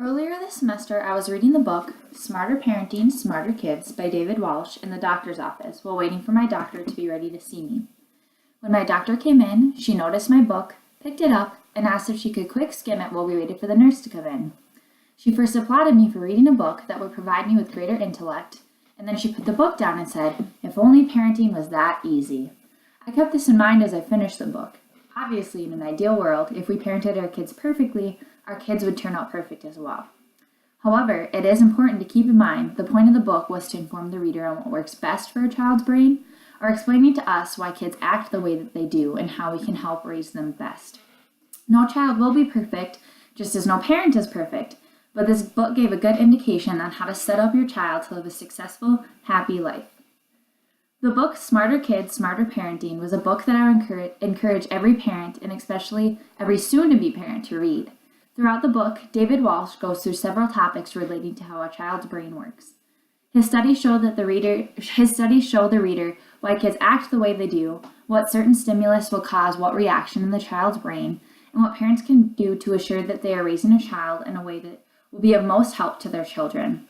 Earlier this semester, I was reading the book Smarter Parenting, Smarter Kids by David Walsh in the doctor's office while waiting for my doctor to be ready to see me. When my doctor came in, she noticed my book, picked it up, and asked if she could quick skim it while we waited for the nurse to come in. She first applauded me for reading a book that would provide me with greater intellect, and then she put the book down and said, "If only parenting was that easy." I kept this in mind as I finished the book. Obviously, in an ideal world, if we parented our kids perfectly, our kids would turn out perfect as well. However, it is important to keep in mind the point of the book was to inform the reader on what works best for a child's brain, or explaining to us why kids act the way that they do and how we can help raise them best. No child will be perfect, just as no parent is perfect, but this book gave a good indication on how to set up your child to live a successful, happy life. The book Smarter Kids, Smarter Parenting was a book that I would encourage every parent, and especially every soon-to-be parent, to read. Throughout the book, David Walsh goes through several topics relating to how a child's brain works. His studies show the reader why kids act the way they do, what certain stimulus will cause what reaction in the child's brain, and what parents can do to assure that they are raising a child in a way that will be of most help to their children.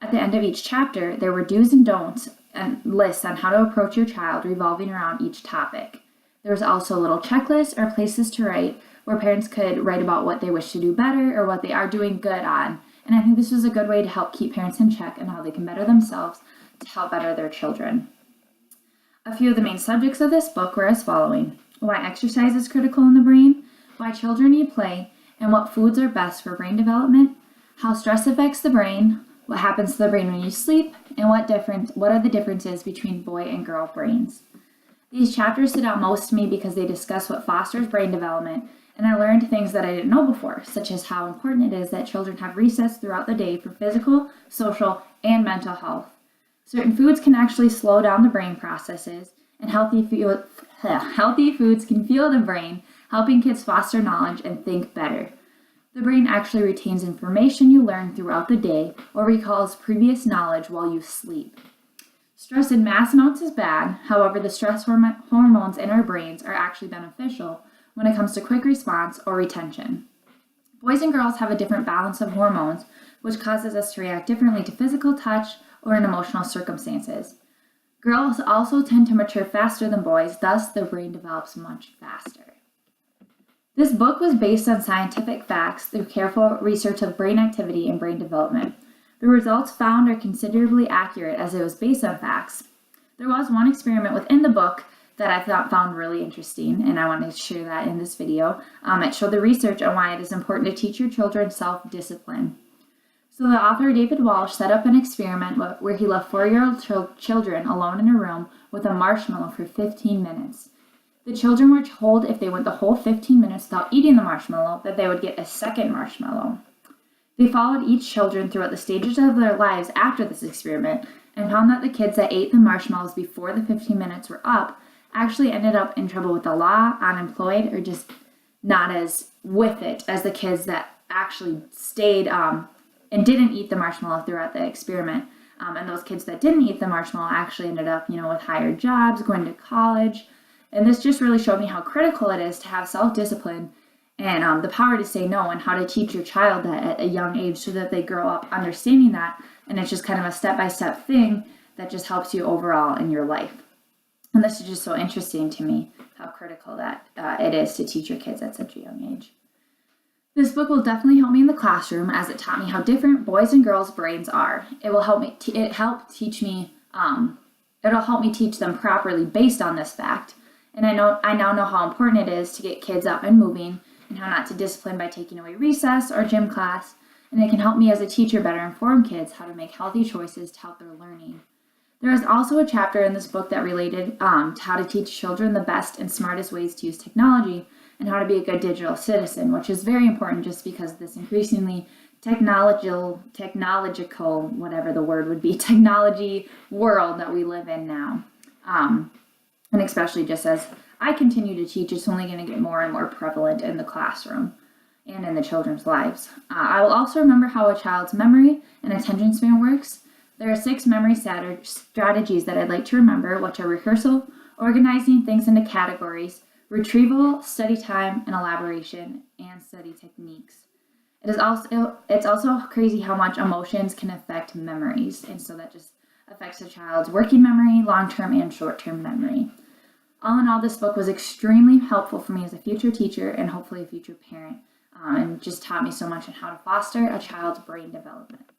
At the end of each chapter, there were do's and don'ts and lists on how to approach your child revolving around each topic. There was also a little checklist or places to write where parents could write about what they wish to do better or what they are doing good on. And I think this was a good way to help keep parents in check on how they can better themselves to help better their children. A few of the main subjects of this book were as following: why exercise is critical in the brain, why children need play, and what foods are best for brain development, how stress affects the brain, what happens to the brain when you sleep, and what are the differences between boy and girl brains. These chapters stood out most to me because they discuss what fosters brain development, and I learned things that I didn't know before, such as how important it is that children have recess throughout the day for physical, social, and mental health. Certain foods can actually slow down the brain processes, and healthy foods can fuel the brain, helping kids foster knowledge and think better. The brain actually retains information you learn throughout the day or recalls previous knowledge while you sleep. Stress in mass amounts is bad, however, the stress hormones in our brains are actually beneficial when it comes to quick response or retention. Boys and girls have a different balance of hormones, which causes us to react differently to physical touch or in emotional circumstances. Girls also tend to mature faster than boys, thus their brain develops much faster. This book was based on scientific facts through careful research of brain activity and brain development. The results found are considerably accurate as it was based on facts. There was one experiment within the book that I found really interesting, and I wanted to share that in this video. It showed the research on why it is important to teach your children self-discipline. So the author, David Walsh, set up an experiment where he left 4-year-old children alone in a room with a marshmallow for 15 minutes. The children were told if they went the whole 15 minutes without eating the marshmallow, that they would get a second marshmallow. They followed each children throughout the stages of their lives after this experiment and found that the kids that ate the marshmallows before the 15 minutes were up actually ended up in trouble with the law, unemployed, or just not as with it as the kids that actually stayed and didn't eat the marshmallow throughout the experiment. And those kids that didn't eat the marshmallow actually ended up, with higher jobs, going to college. And this just really showed me how critical it is to have self-discipline and the power to say no, and how to teach your child that at a young age so that they grow up understanding that. And it's just kind of a step-by-step thing that just helps you overall in your life. And this is just so interesting to me, how critical that it is to teach your kids at such a young age. This book will definitely help me in the classroom, as it taught me how different boys and girls' brains are. It will help me. It'll help me teach them properly based on this fact. And I now know how important it is to get kids up and moving, and how not to discipline by taking away recess or gym class. And it can help me as a teacher better inform kids how to make healthy choices to help their learning. There is also a chapter in this book that related to how to teach children the best and smartest ways to use technology and how to be a good digital citizen, which is very important just because of this increasingly technological, whatever the word would be, technology world that we live in now. And especially just as I continue to teach, it's only going to get more and more prevalent in the classroom and in the children's lives. I will also remember how a child's memory and attention span works. There are 6 memory strategies that I'd like to remember, which are rehearsal, organizing things into categories, retrieval, study time, and elaboration, and study techniques. It's also crazy how much emotions can affect memories, and so that just affects a child's working memory, long-term and short-term memory. All in all, this book was extremely helpful for me as a future teacher and hopefully a future parent, and just taught me so much on how to foster a child's brain development.